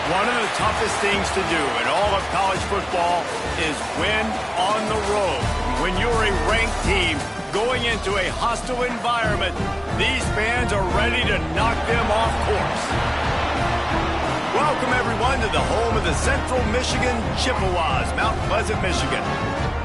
One of the toughest things to do in all of college football is win on the road. When you're a ranked team going into a hostile environment, these fans are ready to knock them off course. Welcome, everyone, to the home of the Central Michigan Chippewas, Mount Pleasant, Michigan.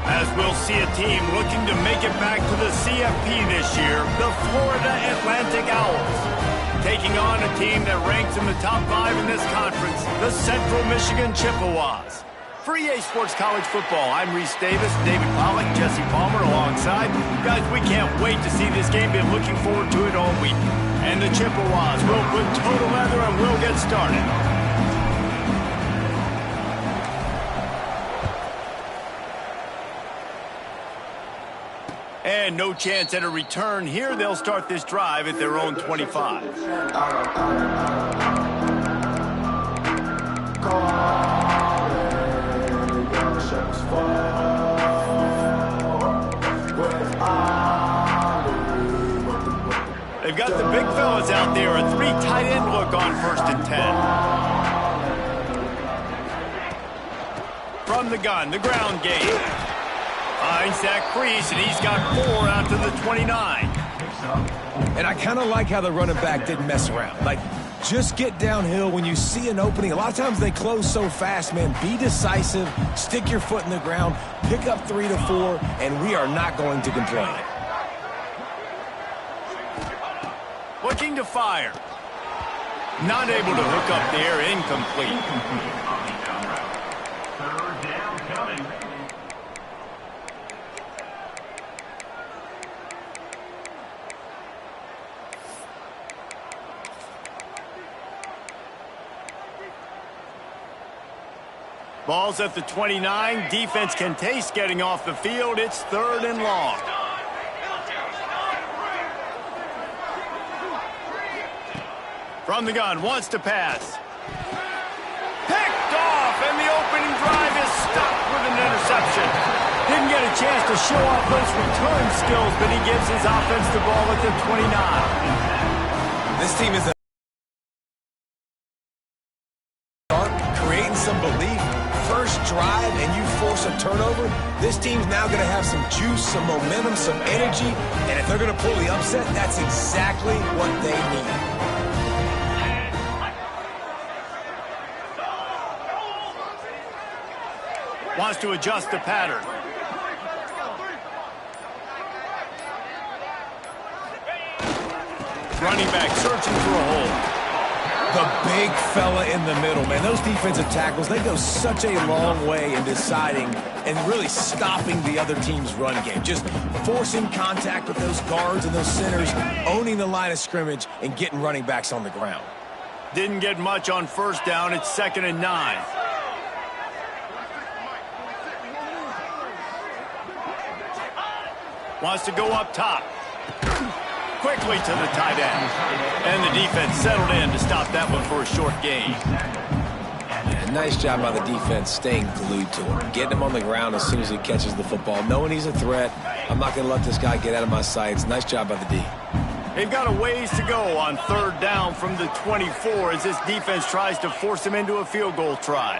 As we'll see a team looking to make it back to the CFP this year, the Florida Atlantic Owls. Taking on a team that ranks in the top 5 in this conference, the Central Michigan Chippewas. For EA Sports College Football, I'm Reese Davis, David Pollack, Jesse Palmer alongside. Guys, we can't wait to see this game. Been looking forward to it all week. And the Chippewas will put total leather and we'll get started. And no chance at a return here. They'll start this drive at their own 25. They've got the big fellas out there. A 3 tight end look on 1st and 10. From the gun, the ground game. Finds that crease, and he's got 4 out to the 29. And I kind of like how the running back didn't mess around. Like, just get downhill when you see an opening. A lot of times they close so fast, man. Be decisive, stick your foot in the ground, pick up 3 to 4, and we are not going to complain. Looking to fire. Not able to hook up there, incomplete. Third down coming. Ball's at the 29. Defense can taste getting off the field. It's 3rd and long. From the gun, wants to pass. Picked off, and the opening drive is stopped with an interception. Didn't get a chance to show off those return skills, but he gives his offense the ball at the 29. This team is creating some belief. First drive and you force a turnover, this team's now going to have some juice, some momentum, some energy, and if they're going to pull the upset, that's exactly what they need. Wants to adjust the pattern. Running back searching for a hole. The big fella in the middle, man. Those defensive tackles, they go such a long way in deciding and really stopping the other team's run game. Just forcing contact with those guards and those centers, owning the line of scrimmage, and getting running backs on the ground. Didn't get much on 1st down. It's 2nd and 9. Wants to go up top. Quickly to the tight end. And the defense settled in to stop that one for a short gain. Yeah, nice job by the defense staying glued to him. Getting him on the ground as soon as he catches the football. Knowing he's a threat. I'm not going to let this guy get out of my sights. Nice job by the D. They've got a ways to go on 3rd down from the 24 as this defense tries to force him into a field goal try.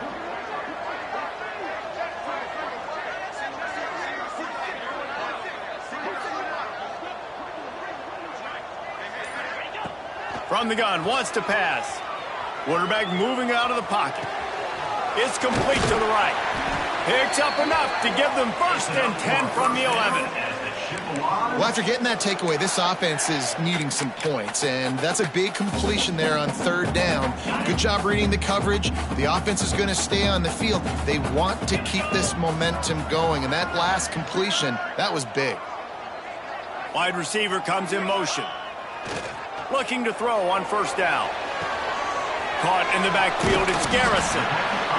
From the gun, wants to pass. Quarterback moving out of the pocket. It's complete to the right. Picks up enough to give them 1st and 10 from the 11. Well, after getting that takeaway, this offense is needing some points, and that's a big completion there on 3rd down. Good job reading the coverage. The offense is going to stay on the field. They want to keep this momentum going, and that last completion, that was big. Wide receiver comes in motion. Looking to throw on 1st down. Caught in the backfield, it's Garrison.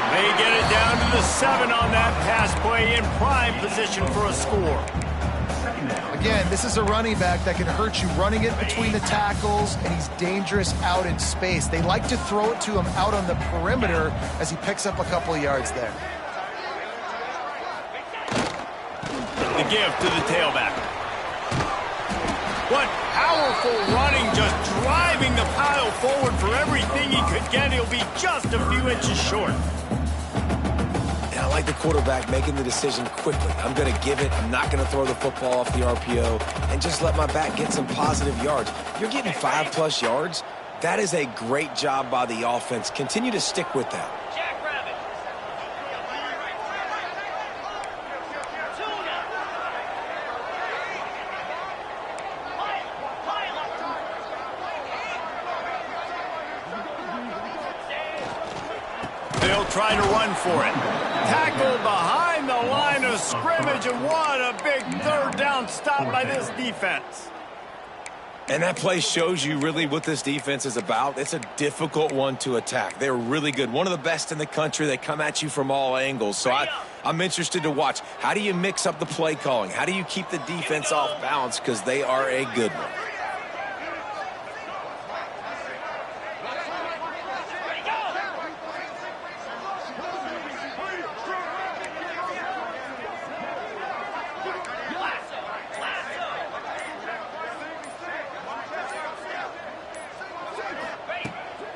They get it down to the 7 on that pass play in prime position for a score. Again, this is a running back that can hurt you running it between the tackles, and he's dangerous out in space. They like to throw it to him out on the perimeter as he picks up a couple of yards there. The give to the tailback. What powerful running, just driving the pile forward for everything he could get. He'll be just a few inches short. And I like the quarterback making the decision quickly. I'm going to give it. I'm not going to throw the football off the RPO and just let my back get some positive yards. You're getting 5+ yards. That is a great job by the offense. Continue to stick with that. They'll try to run for it. Tackled behind the line of scrimmage, and what a big third down stop by this defense. And that play shows you really what this defense is about. It's a difficult one to attack. They're really good. One of the best in the country. They come at you from all angles. So I'm interested to watch. How do you mix up the play calling? How do you keep the defense off balance? Because they are a good one.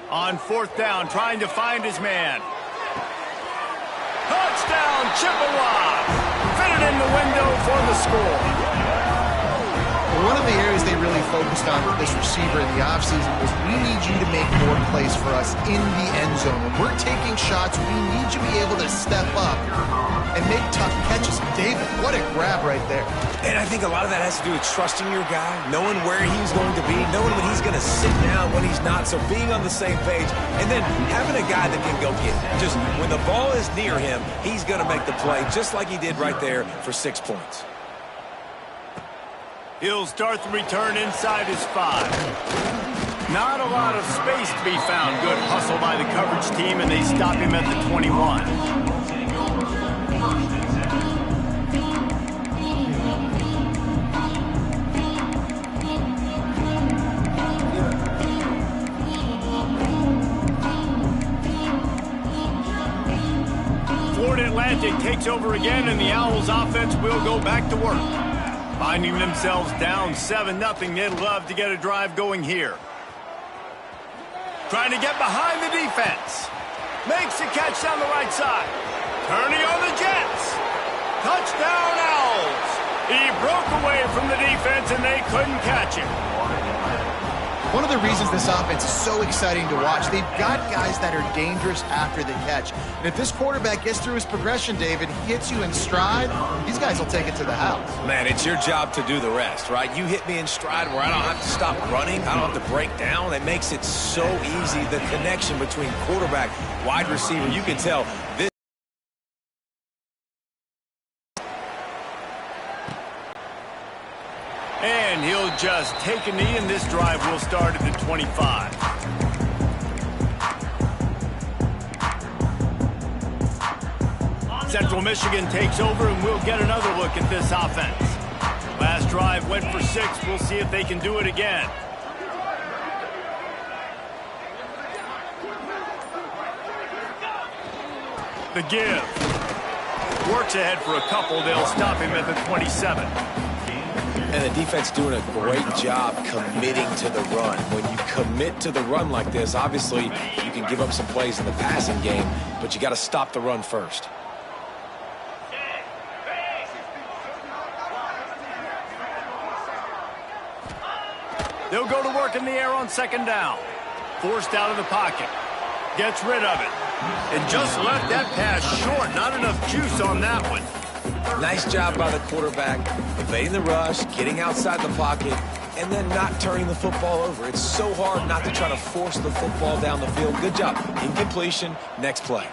On fourth down, trying to find his man. Touchdown, Chippewas! Fitted in the window for the score. One of the areas they really focused on with this receiver in the offseason was we need you to make more plays for us in the end zone. When we're taking shots, we need you to be able to step up and make tough catches. David, what a grab right there. And I think a lot of that has to do with trusting your guy, knowing where he's going to be, knowing when he's going to sit down, when he's not, so being on the same page, and then having a guy that can go get it. Just when the ball is near him, he's going to make the play, just like he did right there for 6 points. He'll start the return inside his 5. Not a lot of space to be found. Good hustle by the coverage team, and they stop him at the 21. Atlantic takes over again, and the Owls offense will go back to work. Finding themselves down 7-0, they'd love to get a drive going here. Trying to get behind the defense. Makes the catch down the right side. Turning on the Jets. Touchdown Owls. He broke away from the defense, and they couldn't catch him. One of the reasons this offense is so exciting to watch, they've got guys that are dangerous after the catch. And if this quarterback gets through his progression, David, he hits you in stride, these guys will take it to the house. Man, it's your job to do the rest, right? You hit me in stride where I don't have to stop running. I don't have to break down. It makes it so easy, the connection between quarterback, wide receiver. You can tell this. And he'll just take a knee, and this drive will start at the 25. Central Michigan takes over, and we'll get another look at this offense. Last drive went for 6. We'll see if they can do it again. The give. Works ahead for a couple. They'll stop him at the 27. And the defense doing a great job committing to the run. When you commit to the run like this, obviously you can give up some plays in the passing game, but you got to stop the run first. They'll go to work in the air on second down. Forced out of the pocket. Gets rid of it. And just left that pass short. Not enough juice on that one. Nice job by the quarterback, evading the rush, getting outside the pocket, and then not turning the football over. It's so hard not to try to force the football down the field. Good job. Incompletion. Next play.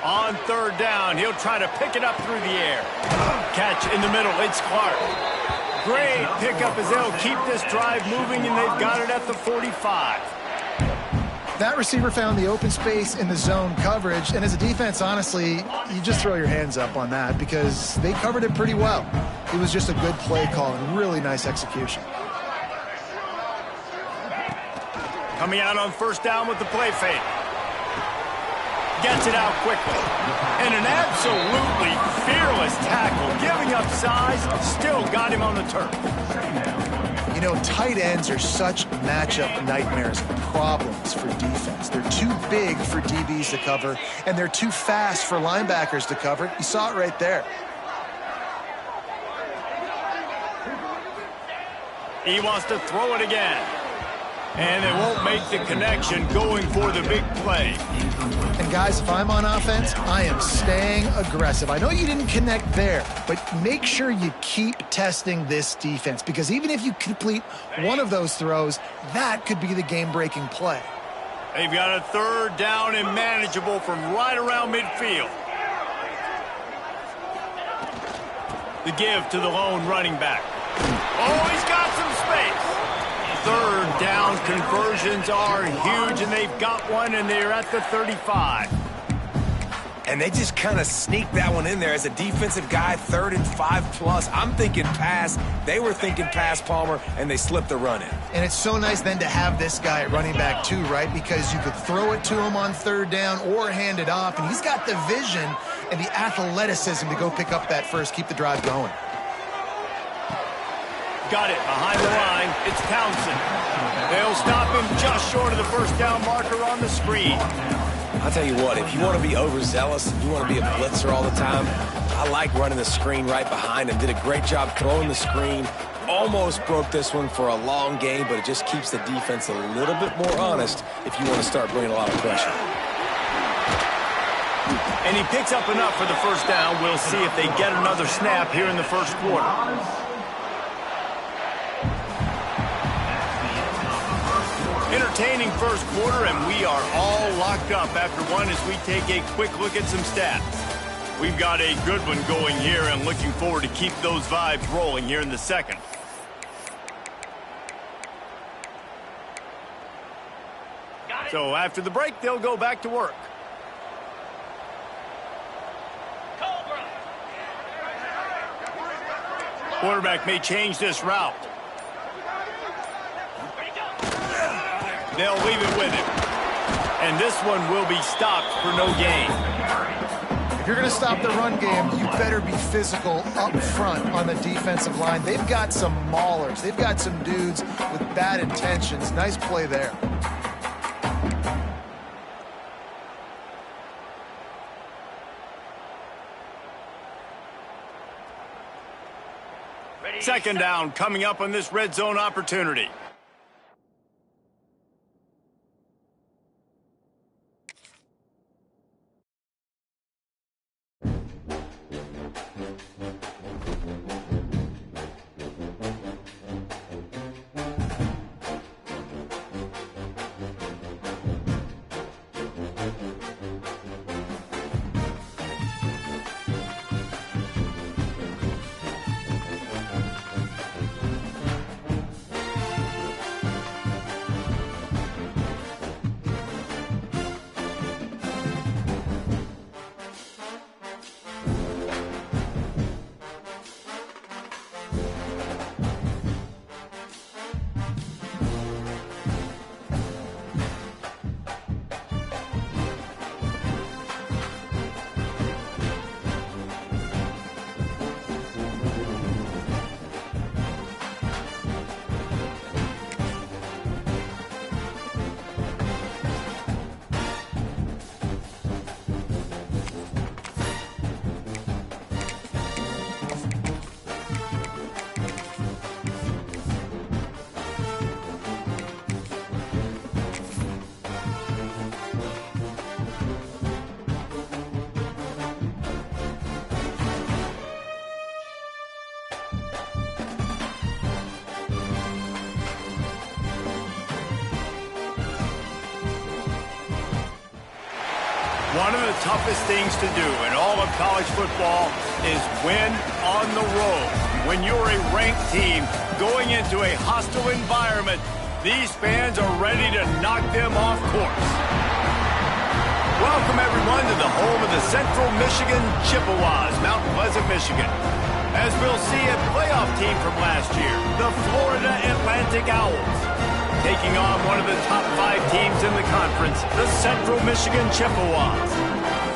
On third down, he'll try to pick it up through the air. Catch in the middle. It's Clark. Great pickup as they'll keep this drive moving, and they've got it at the 45. That receiver found the open space in the zone coverage, and as a defense, honestly, you just throw your hands up on that because they covered it pretty well. It was just a good play call and really nice execution. Coming out on first down with the play fake. Gets it out quickly. And an absolutely fearless tackle, giving up size, still got him on the turf. You know, tight ends are such matchup nightmares and problems for defense. They're too big for DBs to cover, and they're too fast for linebackers to cover. You saw it right there. He wants to throw it again. And they won't make the connection going for the big play. And guys, if I'm on offense, I am staying aggressive. I know you didn't connect there, but make sure you keep testing this defense, because even if you complete one of those throws, that could be the game-breaking play. They've got a third down and manageable from right around midfield. The give to the lone running back. Oh, he's got some space. Third down conversions are huge, and they've got one, and they're at the 35. And they just kind of sneak that one in there as a defensive guy, 3rd and 5+. I'm thinking pass. They were thinking pass, Palmer, and they slipped the run in. And it's so nice then to have this guy at running back too, right? Because you could throw it to him on 3rd down or hand it off, and he's got the vision and the athleticism to go pick up that first, keep the drive going. Got it behind the line. It's Townsend. They'll stop him just short of the first down marker on the screen. I'll tell you what, if you want to be overzealous, you want to be a blitzer all the time, I like running the screen right behind him. Did a great job throwing the screen. Almost broke this one for a long game, but it just keeps the defense a little bit more honest if you want to start bringing a lot of pressure. And he picks up enough for the first down. We'll see if they get another snap here in the first quarter. Entertaining first quarter, and we are all locked up after one as we take a quick look at some stats. We've got a good one going here, and looking forward to keep those vibes rolling here in the second. So after the break, they'll go back to work. Quarterback may change this route. They'll leave it with him. And this one will be stopped for no gain. If you're going to stop the run game, you better be physical up front on the defensive line. They've got some maulers. They've got some dudes with bad intentions. Nice play there. Second down coming up on this red zone opportunity. One of the toughest things to do in all of college football is win on the road. When you're a ranked team going into a hostile environment, these fans are ready to knock them off course. Welcome, everyone, to the home of the Central Michigan Chippewas, Mount Pleasant, Michigan. As we'll see a playoff team from last year, the Florida Atlantic Owls. taking on one of the top 5 teams in the conference, the Central Michigan Chippewas.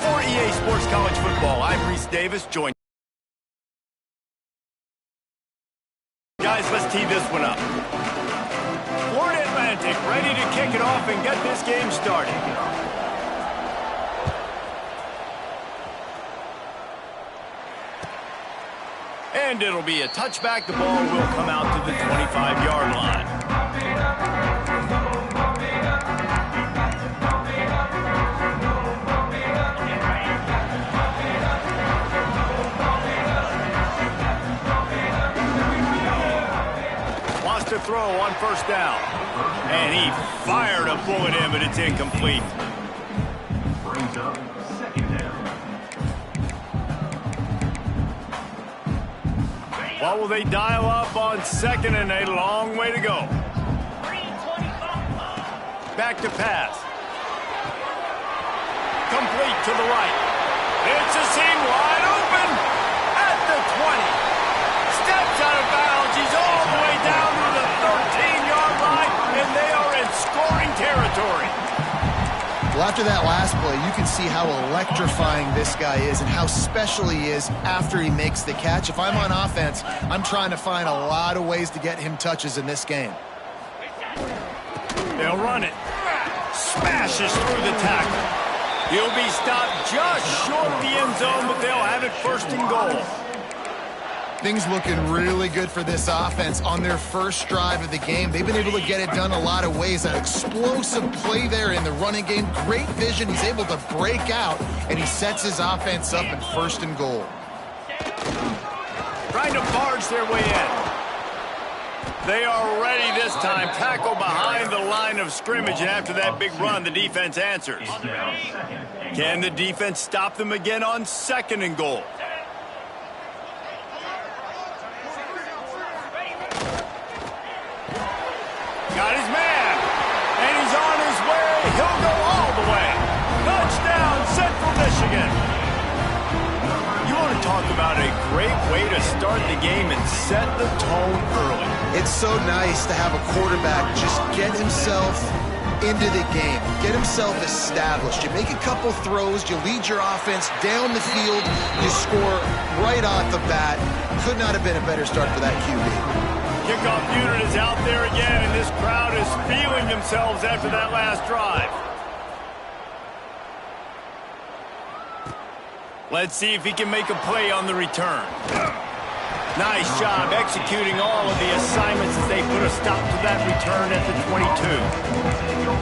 For EA Sports College Football, I'm Reese Davis, joined. Guys, let's tee this one up. Florida Atlantic ready to kick it off and get this game started. And it'll be a touchback. The ball will come out to the 25-yard line. Wants to throw on first down. And he fired a bullet in, but it's incomplete. Brings up second down. What will they dial up on second and a long way to go? Back to pass. Complete to the right. It's a seam wide open at the 20. Steps out of bounds. He's all the way down to the 13-yard line, and they are in scoring territory. Well, after that last play, you can see how electrifying this guy is and how special he is after he makes the catch. If I'm on offense, I'm trying to find a lot of ways to get him touches in this game. They'll run it. Smashes through the tackle. He'll be stopped just short of the end zone, but they'll have it first and goal. Things looking really good for this offense on their first drive of the game. They've been able to get it done a lot of ways. An explosive play there in the running game. Great vision. He's able to break out, and he sets his offense up in first and goal. Trying to barge their way in. They are ready this time. Tackle behind the line of scrimmage, and after that big run, the defense answers. Can the defense stop them again on second and goal? Got his man, and he's on his way. He'll go all the way. Touchdown, Central Michigan. You want to talk about a great way to start the game and set the tone early. It's so nice to have a quarterback just get himself into the game, get himself established. You make a couple throws, you lead your offense down the field, you score right off the bat. Could not have been a better start for that QB. Kickoff unit is out there again, and this crowd is feeling themselves after that last drive. Let's see if he can make a play on the return. Nice job executing all of the assignments as they put a stop to that return at the 22.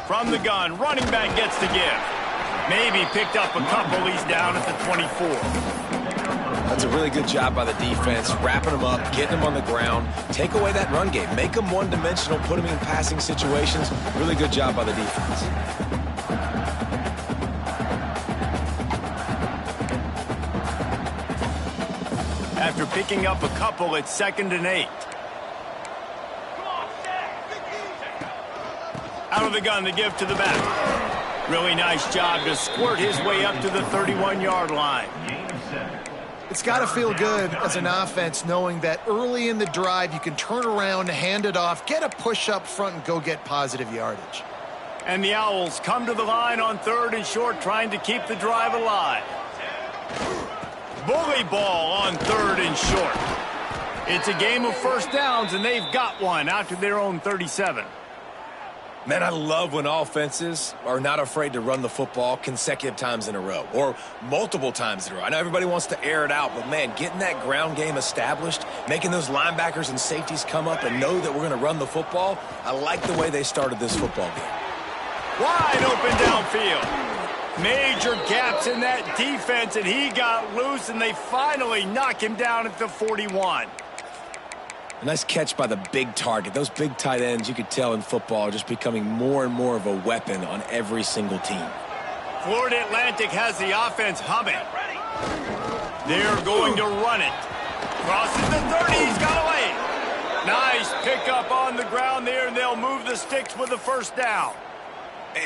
From the gun, running back gets the give. Maybe picked up a couple. He's down at the 24. That's a really good job by the defense, wrapping them up, getting them on the ground. Take away that run game. Make them one-dimensional, put them in passing situations. Really good job by the defense. After picking up a couple, it's 2nd and 8. Out of the gun to give to the back. Really nice job to squirt his way up to the 31-yard line. It's got to feel good as an offense knowing that early in the drive you can turn around, hand it off, get a push up front, and go get positive yardage. And the Owls come to the line on 3rd and short, trying to keep the drive alive. Bully ball on 3rd and short. It's a game of first downs, and they've got one out to their own 37. Man, I love when offenses are not afraid to run the football consecutive times in a row or multiple times in a row. I know everybody wants to air it out, but, man, getting that ground game established, making those linebackers and safeties come up and know that we're going to run the football, I like the way they started this football game. Wide open downfield. Major gaps in that defense, and he got loose, and they finally knock him down at the 41. A nice catch by the big target. Those big tight ends, you could tell in football, are just becoming more and more of a weapon on every single team. Florida Atlantic has the offense humming. They're going to run it. Crosses the 30. He's got away. Nice pickup on the ground there, and they'll move the sticks with the first down.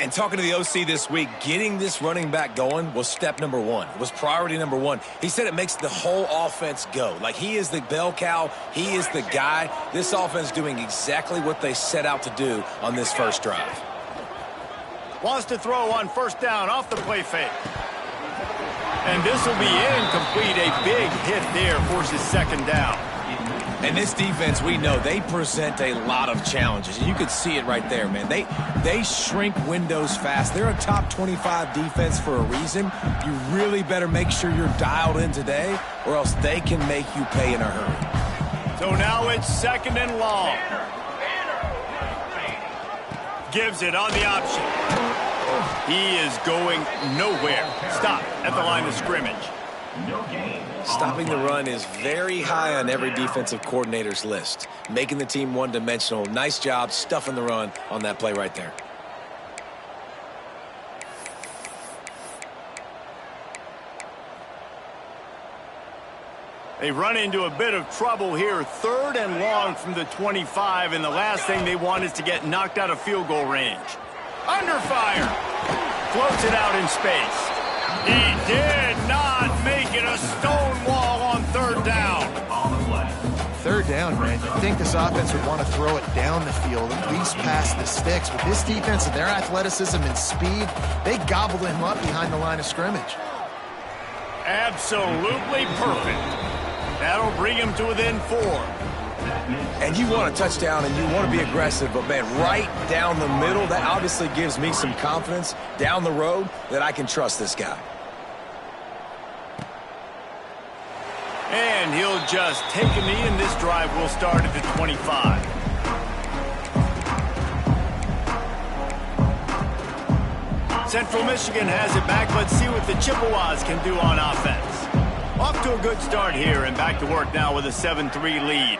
And talking to the OC this week, getting this running back going was step number one. It was priority number one. He said it makes the whole offense go. Like, he is the bell cow. He is the guy. This offense doing exactly what they set out to do on this first drive. Wants to throw on first down off the play fake. And this will be incomplete. A big hit there forces second down. And this defense, we know, they present a lot of challenges. And you could see it right there, man. They shrink windows fast. They're a top 25 defense for a reason. You really better make sure you're dialed in today, or else they can make you pay in a hurry. So now it's second and long. Gives it on the option. He is going nowhere. Stop at the line of scrimmage. Stopping the run is very high on every defensive coordinator's list. Making the team one-dimensional. Nice job stuffing the run on that play right there. They run into a bit of trouble here. Third and long from the 25, and the last thing they want is to get knocked out of field goal range. Under fire. Floats it out in space. He did not make it. A stone wall on third down. Third down, man. You'd think this offense would want to throw it down the field, at least past the sticks. With this defense and their athleticism and speed, they gobbled him up behind the line of scrimmage. Absolutely perfect. That'll bring him to within 4. And you want a touchdown and you want to be aggressive, but, man, right down the middle, that obviously gives me some confidence down the road that I can trust this guy. And he'll just take a knee, and this drive will start at the 25. Central Michigan has it back. Let's see what the Chippewas can do on offense. Off to a good start here, and back to work now with a 7-3 lead.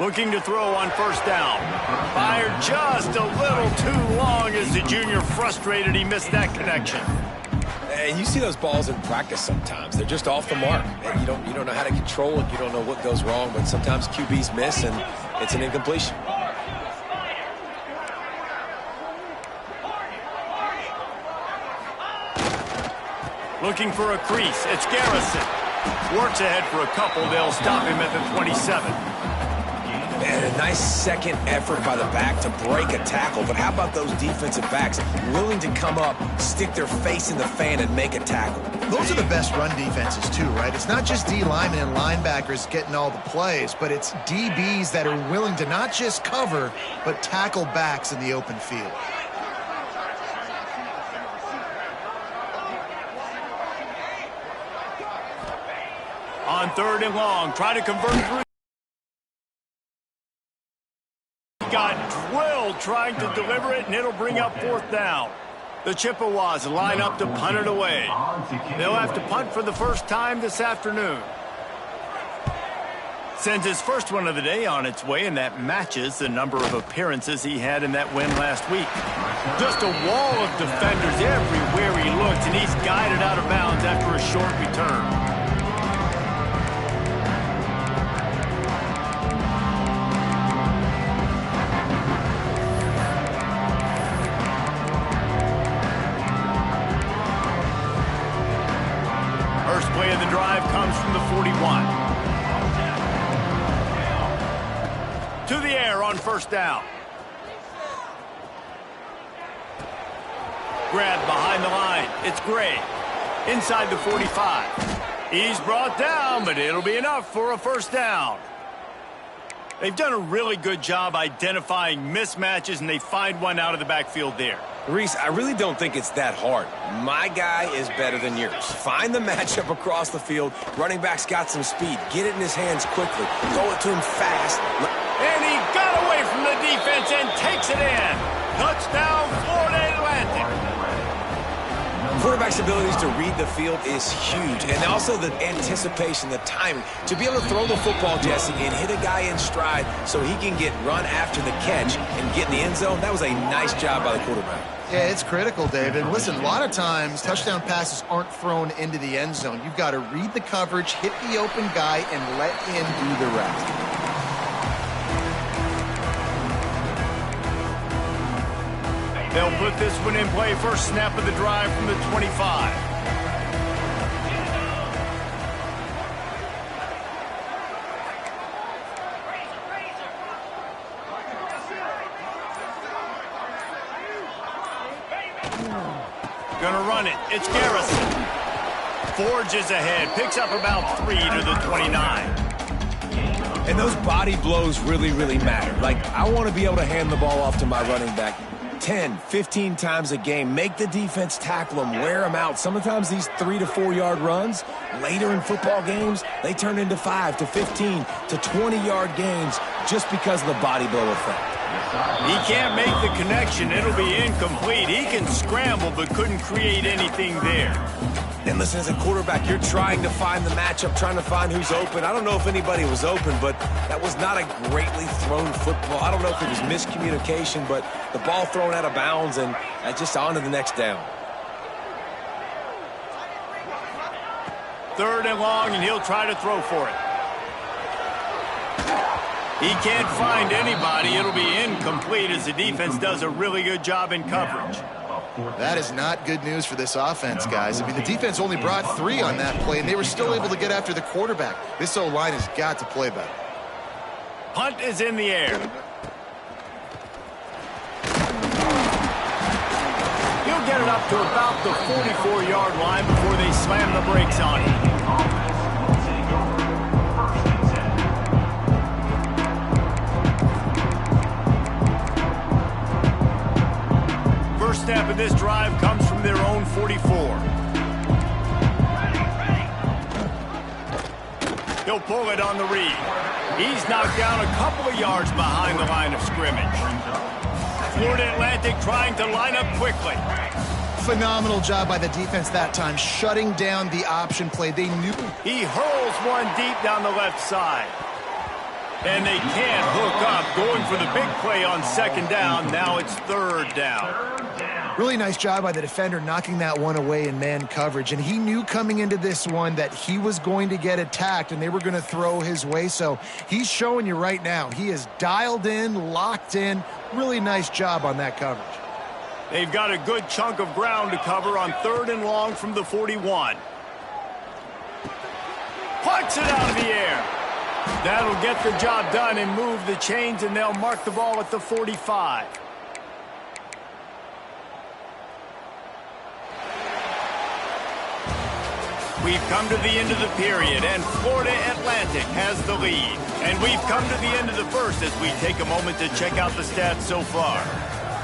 Looking to throw on first down. Fired just a little too long as the junior frustrated. He missed that connection. And you see those balls in practice sometimes. They're just off the mark. And you don't know how to control it. You don't know what goes wrong. But sometimes QBs miss, and it's an incompletion. Looking for a crease. It's Garrison. Works ahead for a couple. They'll stop him at the 27. And a nice second effort by the back to break a tackle. But how about those defensive backs willing to come up, stick their face in the fan, and make a tackle? Those are the best run defenses, too, right? It's not just D linemen and linebackers getting all the plays, but it's DBs that are willing to not just cover, but tackle backs in the open field. On third and long, try to convert through. Got drilled trying to deliver it, and it'll bring up fourth down. The Chippewas line up to punt it away. They'll have to punt for the first time this afternoon. Sends his first one of the day on its way, and that matches the number of appearances he had in that win last week. Just a wall of defenders everywhere he looks, and he's guided out of bounds after a short return. Play of the drive comes from the 41. To the air on first down. Grab behind the line. It's Gray. Inside the 45. He's brought down, but it'll be enough for a first down. They've done a really good job identifying mismatches, and they find one out of the backfield there. Reese, I really don't think it's that hard. My guy is better than yours. Find the matchup across the field. Running back's got some speed. Get it in his hands quickly. Throw it to him fast. And he got away from the defense and takes it in. Touchdown, Florida Atlantic. Quarterback's abilities to read the field is huge, and also the anticipation, the timing. To be able to throw the football, Jesse, and hit a guy in stride so he can get run after the catch and get in the end zone, that was a nice job by the quarterback. Yeah, it's critical, David. Listen, a lot of times touchdown passes aren't thrown into the end zone. You've got to read the coverage, hit the open guy, and let him do the rest. They'll put this one in play. First snap of the drive from the 25. Gonna run it. It's Garrison. Forges ahead. Picks up about 3 to the 29. And those body blows really, really matter. Like, I want to be able to hand the ball off to my running back 10, 15 times a game. Make the defense tackle them, wear them out. Sometimes these 3 to 4 yard runs, later in football games, they turn into 5 to 15 to 20 yard gains just because of the body blow effect. He can't make the connection. It'll be incomplete. He can scramble but couldn't create anything there. And listen, as a quarterback, you're trying to find the matchup, trying to find who's open. I don't know if anybody was open, but that was not a greatly thrown football. I don't know if it was miscommunication, but the ball thrown out of bounds and just on to the next down. 3rd and long, and he'll try to throw for it. He can't find anybody. It'll be incomplete as the defense does a really good job in coverage. That is not good news for this offense, guys. I mean, the defense only brought 3 on that play, and they were still able to get after the quarterback. This O-line has got to play better. Punt is in the air. He'll get it up to about the 44-yard line before they slam the brakes on it. First snap of this drive comes from their own 44. He'll pull it on the read. He's knocked down a couple of yards behind the line of scrimmage. Florida Atlantic trying to line up quickly. Phenomenal job by the defense that time, shutting down the option play. They knew. He hurls one deep down the left side. And they can't hook up, going for the big play on 2nd down. Now it's 3rd down. Really nice job by the defender knocking that one away in man coverage. And he knew coming into this one that he was going to get attacked and they were going to throw his way. So he's showing you right now. He is dialed in, locked in. Really nice job on that coverage. They've got a good chunk of ground to cover on 3rd and long from the 41. Punts it out of the air. That'll get the job done and move the chains, and they'll mark the ball at the 45. We've come to the end of the period, and Florida Atlantic has the lead. And we've come to the end of the first as we take a moment to check out the stats so far.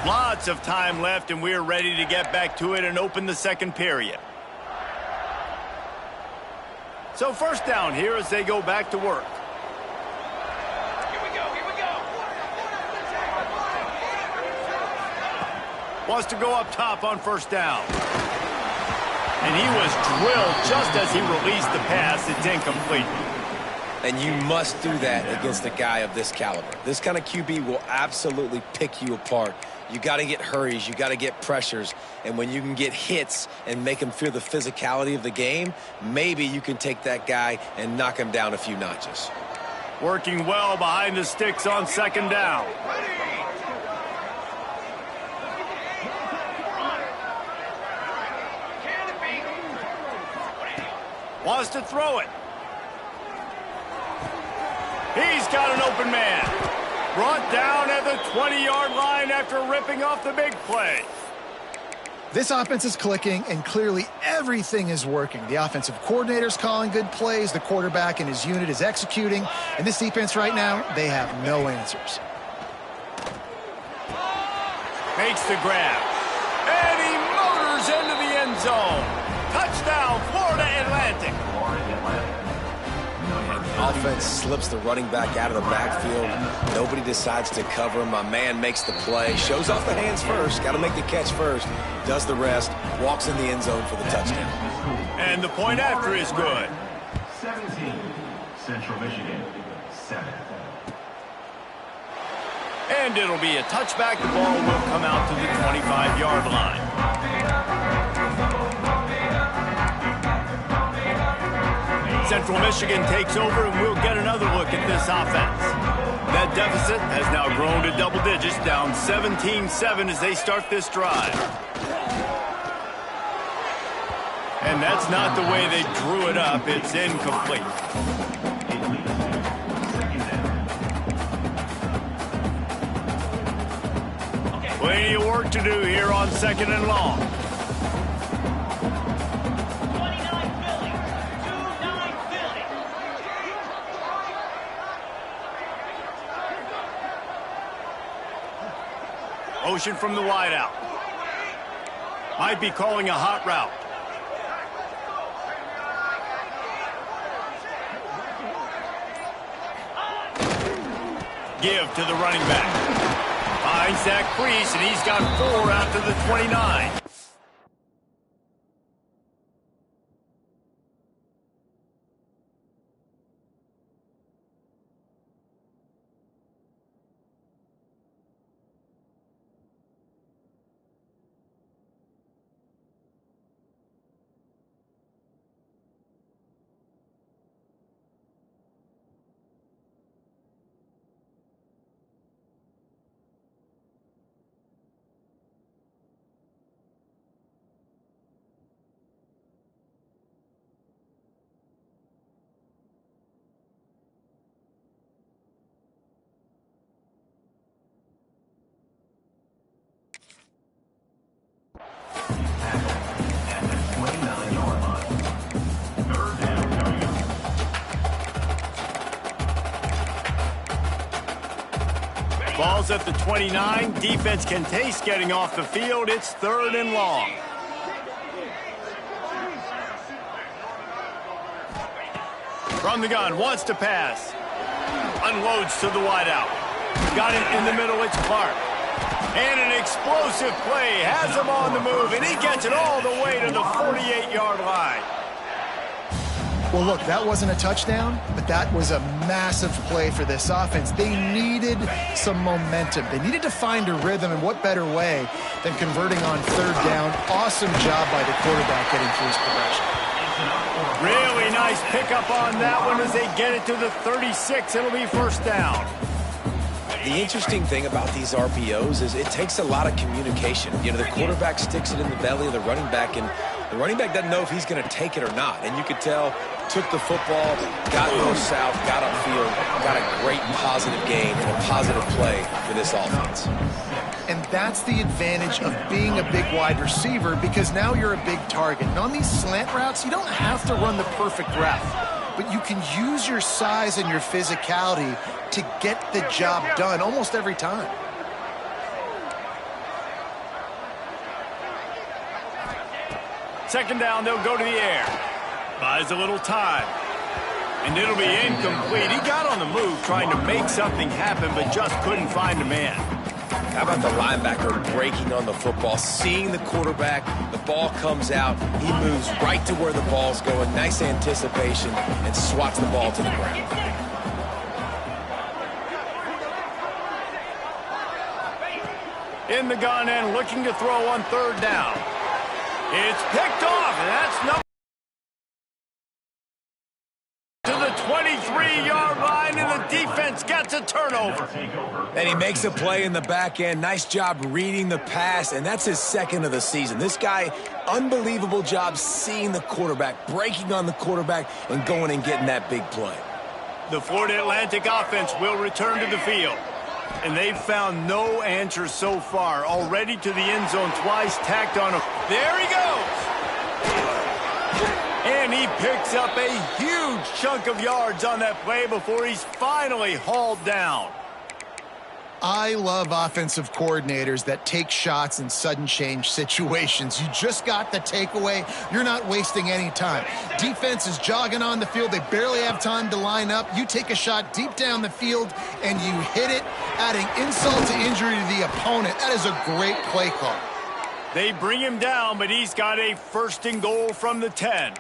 Lots of time left, and we're ready to get back to it and open the 2nd period. So first down here as they go back to work. Wants to go up top on 1st down. And he was drilled just as he released the pass. It's incomplete. And you must do that against a guy of this caliber. This kind of QB will absolutely pick you apart. You got to get hurries. You got to get pressures. And when you can get hits and make him feel the physicality of the game, maybe you can take that guy and knock him down a few notches. Working well behind the sticks on 2nd down. Wants to throw it. He's got an open man. Brought down at the 20-yard line after ripping off the big play. This offense is clicking, and clearly everything is working. The offensive coordinator's calling good plays. The quarterback and his unit is executing. And this defense right now, they have no answers. Makes the grab. And he motors into the end zone. Touchdown, Florida Atlantic. offense slips the running back out of the backfield. Nobody decides to cover him. My man makes the play, shows off the hands first, got to make the catch first, does the rest, walks in the end zone for the touchdown. And the point after is good. 17, Central Michigan, 7. And it'll be a touchback. The ball will come out to the 25-yard line. Central Michigan takes over, and we'll get another look at this offense. That deficit has now grown to double digits, down 17-7 as they start this drive. And that's not the way they drew it up. It's incomplete. Plenty of work to do here on 2nd and long. Motion from the wideout. Might be calling a hot route. Give to the running back. Finds that crease, and he's got 4 out to the 29. Ball's at the 29. Defense can taste getting off the field. It's 3rd and long. From the gun, wants to pass. Unloads to the wideout. Got it in the middle, it's Clark. And an explosive play. Has him on the move, and he gets it all the way to the 48-yard line. Well, look, that wasn't a touchdown, but that was a massive play for this offense. They needed some momentum. They needed to find a rhythm, and what better way than converting on 3rd down. Awesome job by the quarterback getting through his progression. Really nice pickup on that one as they get it to the 36. It'll be 1st down. The interesting thing about these RPOs is it takes a lot of communication. You know, the quarterback sticks it in the belly of the running back, and the running back doesn't know if he's going to take it or not. And you could tell, took the football, got north-south, got upfield, got a great positive gain and a positive play for this offense. And that's the advantage of being a big wide receiver, because now you're a big target. And on these slant routes, you don't have to run the perfect route, but you can use your size and your physicality to get the job done almost every time. Second down, they'll go to the air. Buys a little time. And it'll be incomplete. He got on the move trying to make something happen, but just couldn't find a man. How about the linebacker breaking on the football, seeing the quarterback, the ball comes out, he moves right to where the ball's going, nice anticipation, and swats the ball to the ground. In the gun and looking to throw on 3rd down. It's picked off, and that's number to the 23-yard line, and the defense gets a turnover. And he makes a play in the back end. Nice job reading the pass, and that's his 2nd of the season. This guy, unbelievable job seeing the quarterback, breaking on the quarterback, and going and getting that big play. The Florida Atlantic offense will return to the field. And they've found no answers so far. Already to the end zone twice, tacked on a... There he goes! And he picks up a huge chunk of yards on that play before he's finally hauled down. I love offensive coordinators that take shots in sudden change situations. You just got the takeaway. You're not wasting any time. Defense is jogging on the field. They barely have time to line up. You take a shot deep down the field, and you hit it, adding insult to injury to the opponent. That is a great play call. They bring him down, but he's got a 1st and goal from the 10.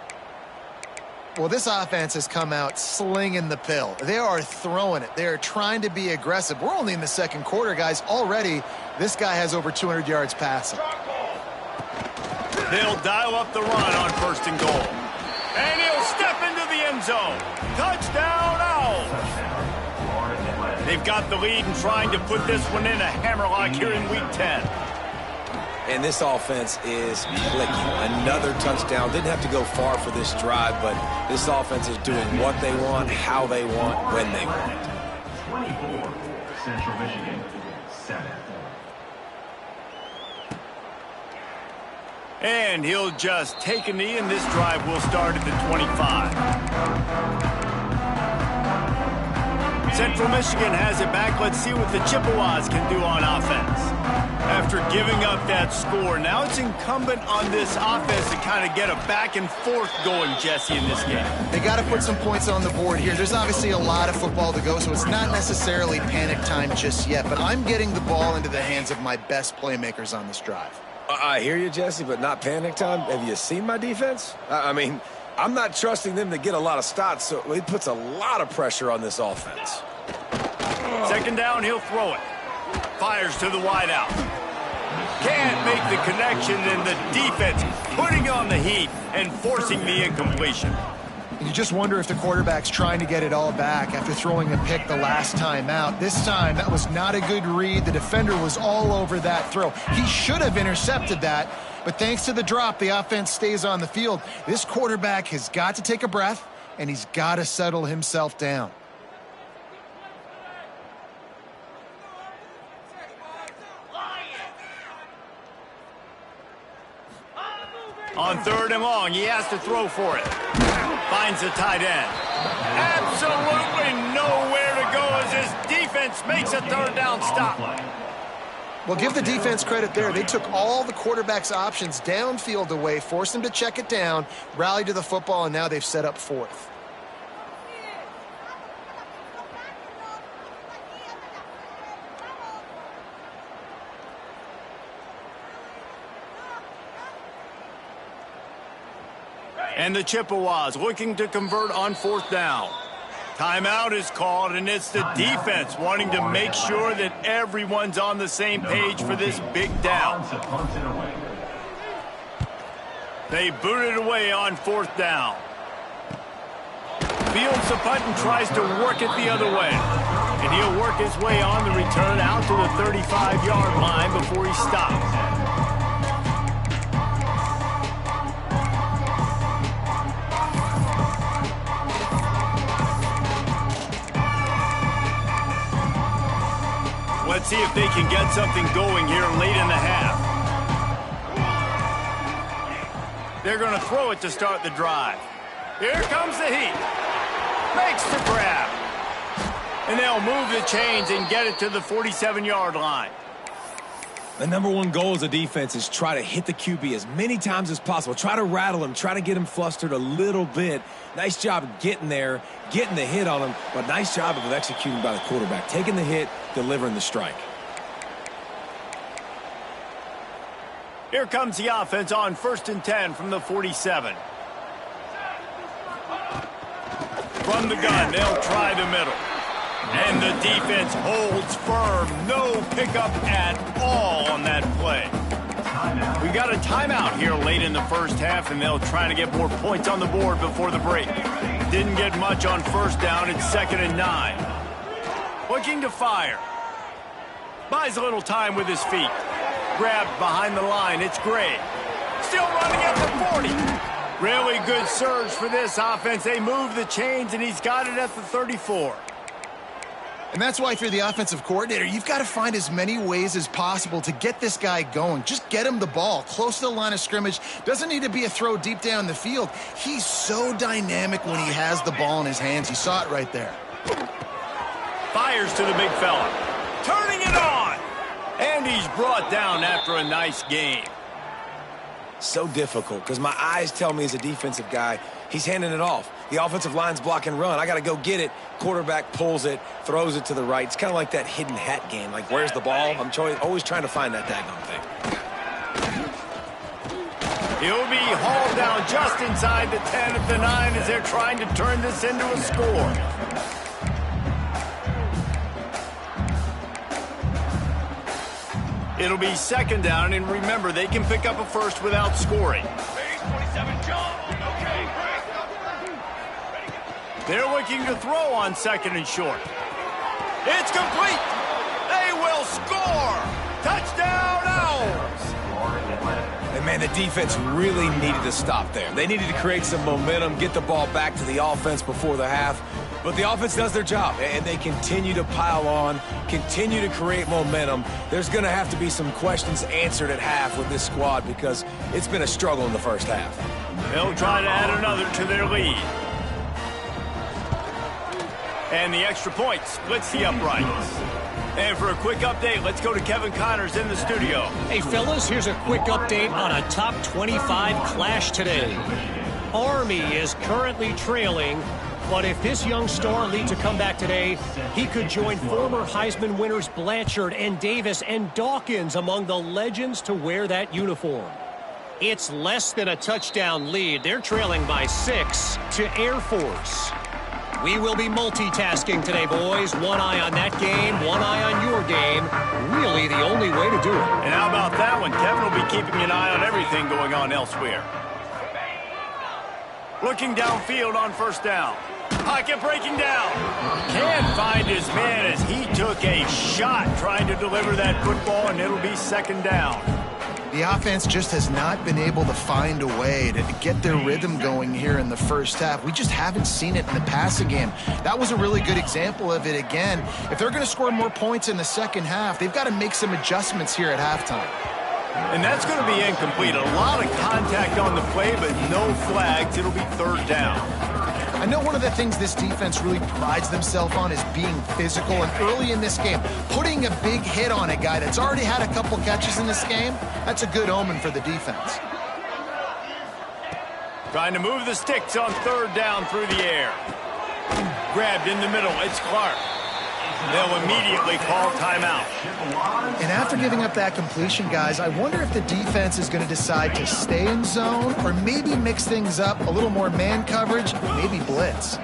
Well, this offense has come out slinging the pill. They are throwing it. They are trying to be aggressive. We're only in the 2nd quarter, guys. Already, this guy has over 200 yards passing. They'll dial up the run on 1st and goal. And he'll step into the end zone. Touchdown, Owls! They've got the lead and trying to put this one in a hammerlock here in Week 10. And this offense is clicking. Another touchdown. Didn't have to go far for this drive, but this offense is doing what they want, how they want, when they want. 24, Central Michigan, 7. And he'll just take a knee, and this drive will start at the 25. Central Michigan has it back. Let's see what the Chippewas can do on offense. After giving up that score, now it's incumbent on this offense to kind of get a back and forth going, Jesse, in this game. They got to put some points on the board here. There's obviously a lot of football to go, so it's not necessarily panic time just yet, but I'm getting the ball into the hands of my best playmakers on this drive. I hear you, Jesse, but not panic time. Have you seen my defense? I mean, I'm not trusting them to get a lot of stops, so it puts a lot of pressure on this offense. 2nd down, he'll throw it. Fires to the wideout. Can't make the connection, and the defense putting on the heat and forcing the incompletion. You just wonder if the quarterback's trying to get it all back after throwing a pick the last time out. This time, that was not a good read. The defender was all over that throw. He should have intercepted that, but thanks to the drop, the offense stays on the field. This quarterback has got to take a breath, and he's got to settle himself down. On 3rd and long, he has to throw for it. Finds the tight end. Absolutely nowhere to go as his defense makes a 3rd down stop. Well, give the defense credit there. They took all the quarterback's options downfield away, forced him to check it down, rallied to the football, and now they've set up 4th. And the Chippewas looking to convert on 4th down. Timeout is called, and it's the defense wanting to make sure that everyone's on the same page for this big down. They boot it away on 4th down. Fields the punt and tries to work it the other way. And he'll work his way on the return out to the 35-yard line before he stops. Let's see if they can get something going here late in the half. They're going to throw it to start the drive. Here comes the heat. Makes the grab. And they'll move the chains and get it to the 47-yard line. The number one goal as a defense is try to hit the QB as many times as possible. Try to rattle him. Try to get him flustered a little bit. Nice job getting there, getting the hit on him, but nice job of executing by the quarterback. Taking the hit, delivering the strike. Here comes the offense on 1st and 10 from the 47. From the gun, they'll try the middle. And the defense holds firm. No pickup at all on that play. We got a timeout here late in the 1st half, and they'll try to get more points on the board before the break. Didn't get much on 1st down. It's 2nd and 9. Looking to fire. Buys a little time with his feet. Grabbed behind the line. It's Gray. Still running at the 40. Really good surge for this offense. They move the chains, and he's got it at the 34. And that's why if you're the offensive coordinator, you've got to find as many ways as possible to get this guy going. Just get him the ball close to the line of scrimmage. Doesn't need to be a throw deep down the field. He's so dynamic when he has the ball in his hands. You saw it right there. Fires to the big fella. turning it on. And he's brought down after a nice game. So difficult because my eyes tell me as a defensive guy, he's handing it off. The offensive line's block and run. I got to go get it. Quarterback pulls it, throws it to the right. It's kind of like that hidden hat game. Like, where's the ball? I'm always trying to find that daggone thing. He'll be hauled down just inside the 10 at the 9 as they're trying to turn this into a score. It'll be second down, and remember, they can pick up a first without scoring. They're looking to throw on second and short. It's complete. They will score. Touchdown, Owls. And, man, the defense really needed to stop there. They needed to create some momentum, get the ball back to the offense before the half. But the offense does their job, and they continue to pile on, continue to create momentum. There's going to have to be some questions answered at half with this squad because it's been a struggle in the first half. They'll try to add another to their lead. And the extra point splits the uprights. And for a quick update, let's go to Kevin Connors in the studio. Hey, fellas, here's a quick update on a top 25 clash today. Army is currently trailing, but if this young star leads a comeback today, he could join former Heisman winners Blanchard and Davis and Dawkins among the legends to wear that uniform. It's less than a touchdown lead. They're trailing by 6 to Air Force. We will be multitasking today, boys. One eye on that game, one eye on your game. Really the only way to do it. And how about that one? Kevin will be keeping an eye on everything going on elsewhere. Looking downfield on first down. Pocket breaking down. Can't find his man as he took a shot trying to deliver that football, and it'll be second down. The offense just has not been able to find a way to get their rhythm going here in the first half. We just haven't seen it in the passing game. That was a really good example of it again. If they're going to score more points in the second half, they've got to make some adjustments here at halftime. And that's going to be incomplete. A lot of contact on the play, but no flags. It'll be third down. I know one of the things this defense really prides themselves on is being physical, and early in this game, putting a big hit on a guy that's already had a couple catches in this game, that's a good omen for the defense. Trying to move the sticks on third down through the air. Grabbed in the middle, it's Clark. They'll immediately call timeout. And after giving up that completion, guys, I wonder if the defense is going to decide to stay in zone or maybe mix things up, a little more man coverage, maybe blitz.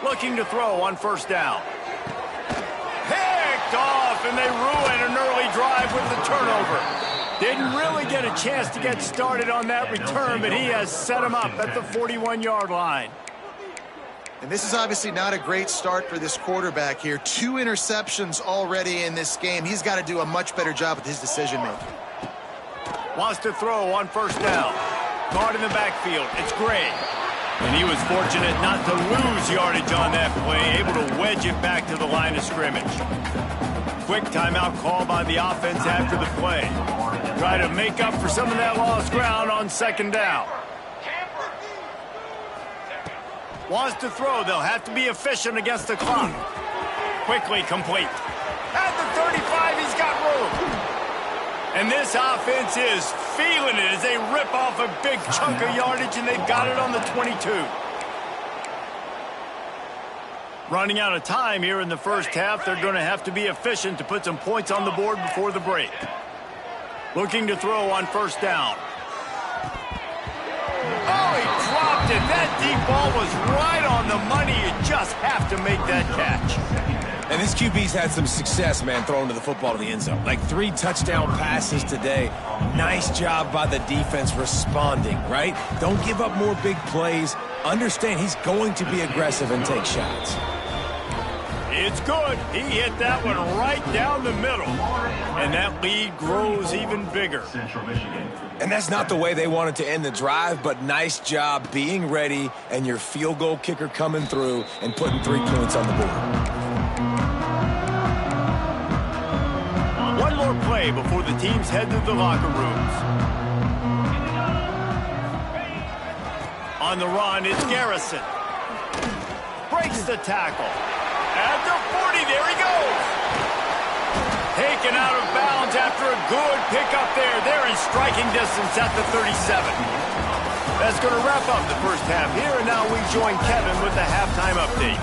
Looking to throw on first down. Picked off, and they ruin an early drive with the turnover. Didn't really get a chance to get started on that return, but he has set him up at the 41-yard line. And this is obviously not a great start for this quarterback here. 2 interceptions already in this game. He's got to do a much better job with his decision-making. Wants to throw on first down. Guard in the backfield. It's Gray. And he was fortunate not to lose yardage on that play, able to wedge it back to the line of scrimmage. Quick timeout call by the offense after the play. Try to make up for some of that lost ground on second down. Wants to throw. They'll have to be efficient against the clock. Quickly complete. At the 35, he's got room. And this offense is feeling it as they rip off a big chunk of yardage, and they've got it on the 22. Running out of time here in the first half. They're going to have to be efficient to put some points on the board before the break. Looking to throw on first down. Oh, he dropped it. That deep ball was right on the money. You just have to make that catch. And this QB's had some success, man, throwing to the football to the end zone. Like 3 touchdown passes today. Nice job by the defense responding, right? Don't give up more big plays. Understand he's going to be aggressive and take shots. It's good. He hit that one right down the middle. And that lead grows even bigger. Central Michigan. And that's not the way they wanted to end the drive, but nice job being ready and your field goal kicker coming through and putting 3 points on the board. One more play before the teams head to the locker rooms. On the run, it's Garrison. Breaks the tackle. At the 40, Taken out of bounds after a good pickup there. They're in striking distance at the 37. That's going to wrap up the first half here, and now we join Kevin with the halftime update.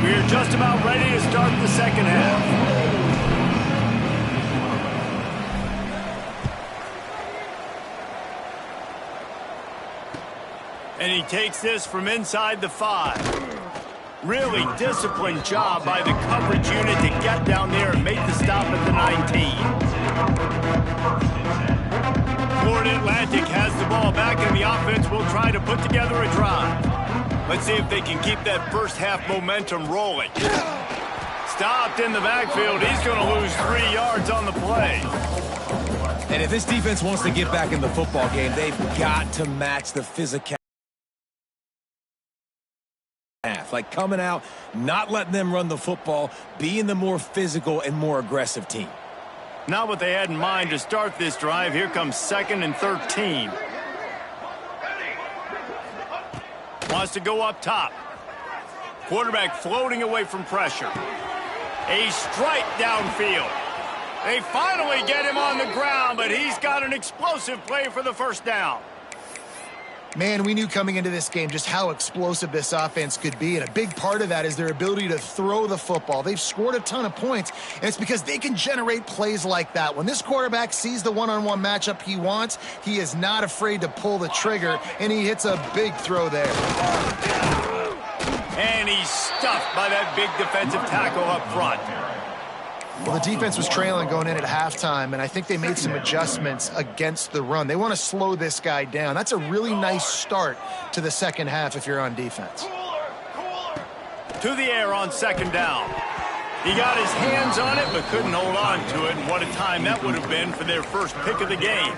We're just about ready to start the second half. And he takes this from inside the 5. Really disciplined job by the coverage unit to get down there and make the stop at the 19. Florida Atlantic has the ball back, and the offense will try to put together a drive. Let's see if they can keep that first half momentum rolling. Stopped in the backfield. He's going to lose 3 yards on the play. And if this defense wants to get back in the football game, they've got to match the physicality. Like coming out, not letting them run the football, being the more physical and more aggressive team. Not what they had in mind to start this drive. Here comes 2nd and 13. Wants to go up top. Quarterback floating away from pressure. A strike downfield. They finally get him on the ground, but he's got an explosive play for the first down. Man, we knew coming into this game just how explosive this offense could be, and a big part of that is their ability to throw the football. They've scored a ton of points, and it's because they can generate plays like that. When this quarterback sees the one-on-one matchup he wants, he is not afraid to pull the trigger, and he hits a big throw there. And he's stuffed by that big defensive tackle up front. Well, the defense was trailing going in at halftime, and I think they made some adjustments against the run. They want to slow this guy down. That's a really nice start to the second half if you're on defense. To the air on 2nd down. He got his hands on it, but couldn't hold on to it. And what a time that would have been for their first pick of the game.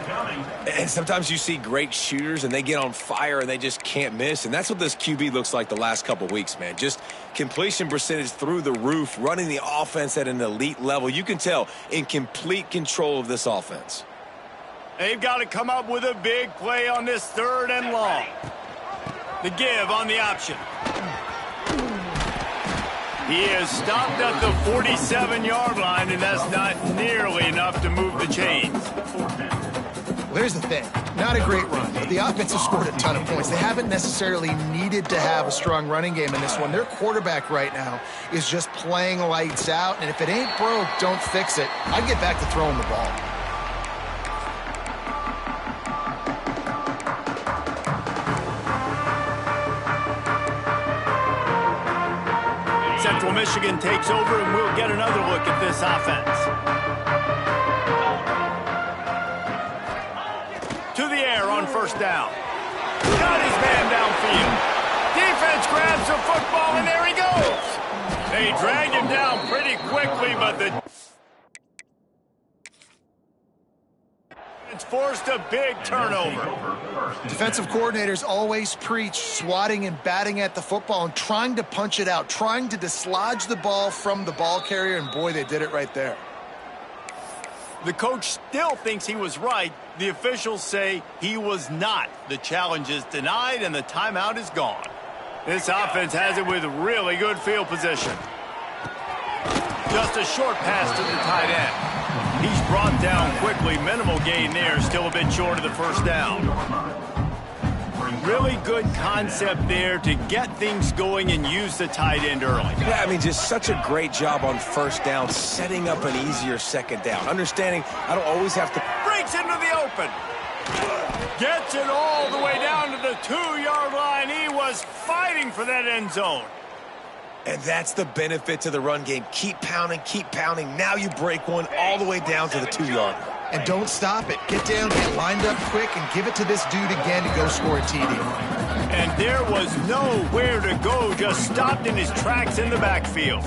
And sometimes you see great shooters, and they get on fire, and they just can't miss. And that's what this QB looks like the last couple weeks, man. Just completion percentage through the roof, running the offense at an elite level. You can tell in complete control of this offense. They've got to come up with a big play on this 3rd and long. The give on the option. He is stopped at the 47-yard line, and that's not nearly enough to move the chains. Well, here's the thing. Not a great run, but the offense has scored a ton of points. They haven't necessarily needed to have a strong running game in this one. Their quarterback right now is just playing lights out, and if it ain't broke, don't fix it. I'd get back to throwing the ball. Central Michigan takes over, and we'll get another look at this offense. To the air on 1st down. Got his man downfield. Defense grabs the football, and there he goes. They dragged him down pretty quickly, but the it's forced a big turnover. Defensive coordinators always preach swatting and batting at the football and trying to punch it out, trying to dislodge the ball from the ball carrier, and boy, they did it right there. The coach still thinks he was right. The officials say he was not. The challenge is denied, and the timeout is gone. This offense has it with really good field position. Just a short pass to the tight end. He's brought down quickly. Minimal gain there. Still a bit short of the 1st down. Really good concept there to get things going and use the tight end early. Yeah, I mean, just such a great job on 1st down, setting up an easier 2nd down. Understanding I don't always have to... Breaks into the open. Gets it all the way down to the 2-yard line. He was fighting for that end zone. And that's the benefit to the run game. Keep pounding, keep pounding. Now you break one all the way down to the 2-yard line. And don't stop it. Get down, get lined up quick, and give it to this dude again to go score a TD. And there was nowhere to go, just stopped in his tracks in the backfield.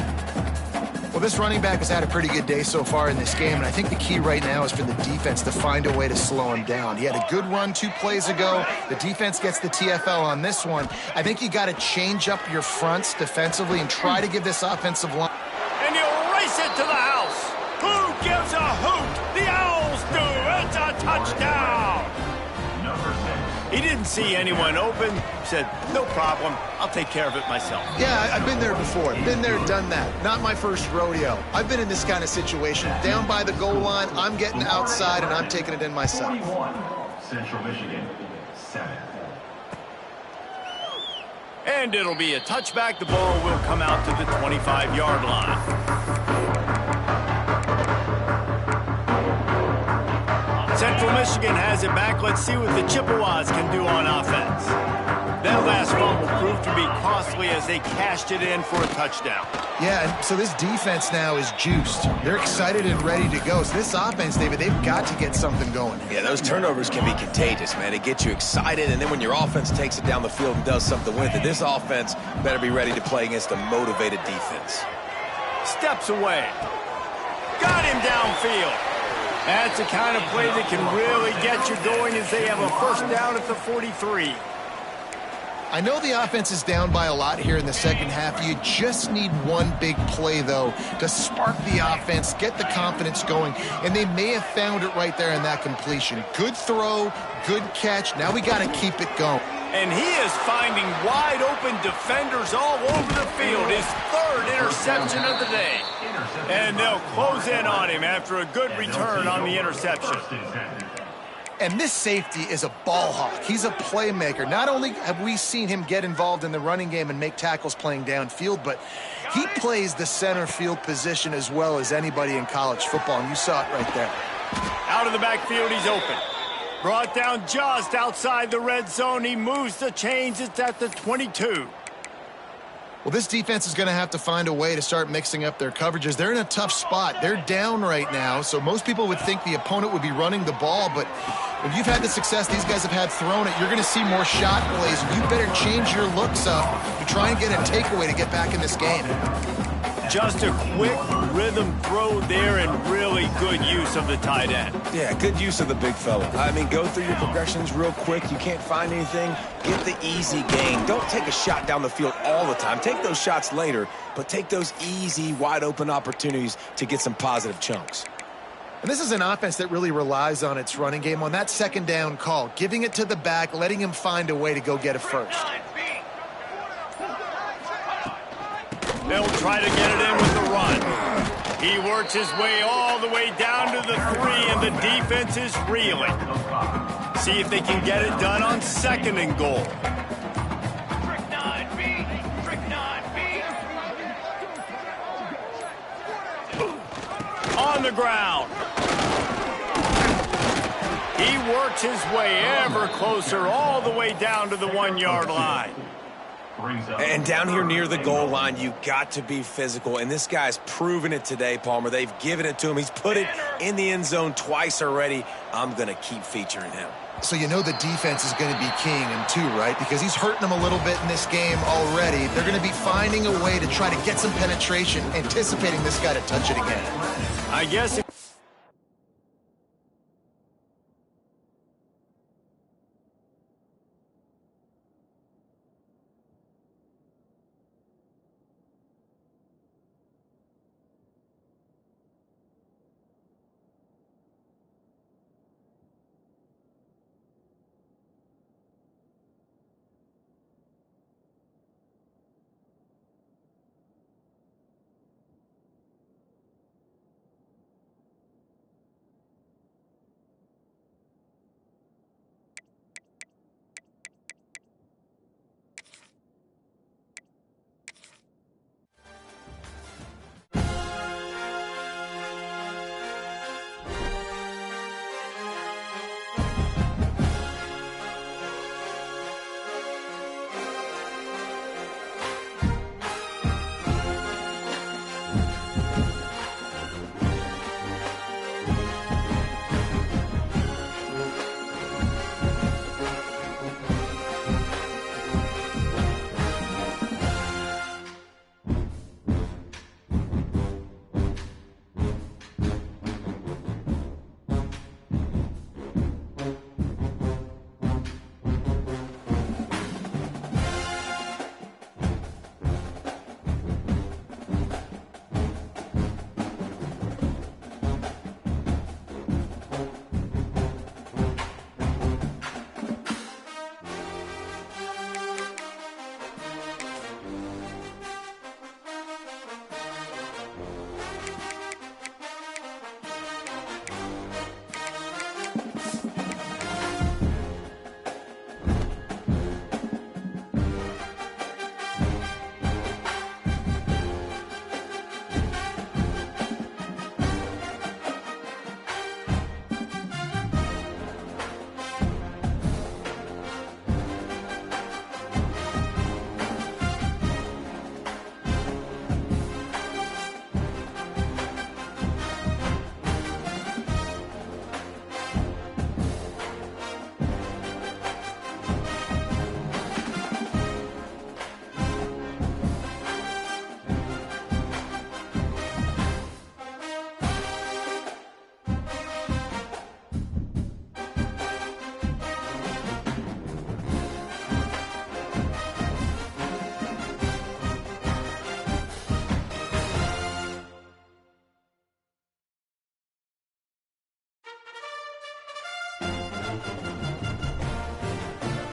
Well, this running back has had a pretty good day so far in this game, and I think the key right now is for the defense to find a way to slow him down. He had a good run 2 plays ago. The defense gets the TFL on this one. I think you got to change up your fronts defensively and try to give this offensive line. And he'll race it to the house. Who gives a hoot? The Owls do. It's a touchdown. Number 6. He didn't see anyone open, said, no problem, I'll take care of it myself. Yeah, I've been there before. Been there, done that. Not my first rodeo. I've been in this kind of situation. Down by the goal line, I'm getting outside, and I'm taking it in myself. 41, Central Michigan, 7. And it'll be a touchback. The ball will come out to the 25-yard line. Central Michigan has it back. Let's see what the Chippewas can do on offense. That last fumble proved to be costly as they cashed it in for a touchdown. Yeah, and so this defense now is juiced. They're excited and ready to go. So this offense, David, they've got to get something going. Yeah, those turnovers can be contagious, man. They get you excited, and then when your offense takes it down the field and does something with it, this offense better be ready to play against a motivated defense. Steps away. Got him downfield. That's the kind of play that can really get you going as they have a first down at the 43. I know the offense is down by a lot here in the second half. You just need one big play, though, to spark the offense, get the confidence going, and they may have found it right there in that completion. Good throw, good catch. Now we got to keep it going. And he is finding wide-open defenders all over the field. His third interception of the day. And they'll close in on him after a good return on the interception. And this safety is a ball hawk. He's a playmaker. Not only have we seen him get involved in the running game and make tackles playing downfield, but he plays the center field position as well as anybody in college football, and you saw it right there. Out of the backfield, he's open. Brought down just outside the red zone. He moves the chains. It's at the 22. Well, this defense is going to have to find a way to start mixing up their coverages. They're in a tough spot. They're down right now, so most people would think the opponent would be running the ball, but when you've had the success these guys have had throwing it, you're going to see more shot plays. You better change your looks up to try and get a takeaway to get back in this game. Just a quick rhythm throw there and really good use of the tight end. Yeah, good use of the big fella. I mean, go through your progressions real quick. You can't find anything, get the easy gain. Don't take a shot down the field all the time. Take those shots later, but take those easy, wide-open opportunities to get some positive chunks. And this is an offense that really relies on its running game. On that second down call, giving it to the back, letting him find a way to go get it first. They'll try to get it in with the run. He works his way all the way down to the 3, and the defense is reeling. See if they can get it done on 2nd and goal. On the ground. He works his way ever closer all the way down to the 1-yard line. And down here near the goal line, you got to be physical. And this guy's proven it today, Palmer. They've given it to him. He's put it in the end zone twice already. I'm going to keep featuring him. So you know the defense is going to be keying him too, right? Because he's hurting them a little bit in this game already. They're going to be finding a way to try to get some penetration, anticipating this guy to touch it again. I guess